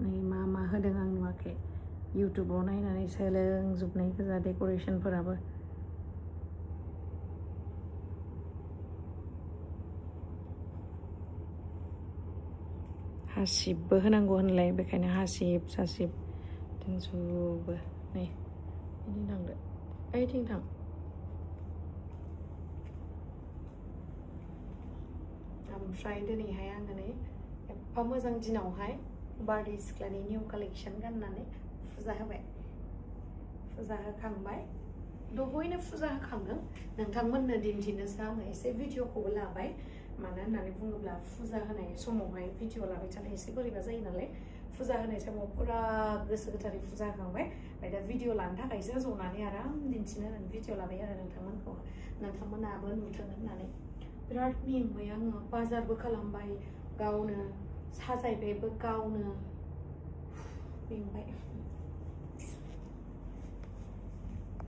नै मा होदों आं नुवाखै इउटुबाव नायनानै सोलोंजोबनाय गोजा डेक'रेसनफोराबो हासिबबो होनांगौ होनलाय बेखायनो हासिब सासिब दोनजोबो नै बिदि थांदो ओइथिं थां ओमफ्राय दिनैहाय आङो नै एफा मोजां दिनावहाय बारदै सिख्लानि निउ कालेक्शन गाननानै फुजा होबाय फुजा होखांबाय दहायनो फुजा होखांदों नोंथांमोननो दिन्थिनोसो आङो एसे भिडिअखौबो लाबाय मानो होननानै बुङोब्ला फुजा होनाय समावहाय भिडिअ लाबाय थानाय एसे बोरैबा जायो नालाय फुजा होनाय समाव पुरा गोसो गोथारै फुजा होखांबाय ओमफ्राय दा भिडिअ लानो थाखायसो जनानै आराम दिन्थिनो होननानै भिडिअ लाबाय आरो नोंथांमोनाबो नुथों होननानै बिराद मेंबाय आङो बाजारबो खालामबाय गावनो साजायबायबो गावनो मेंबाय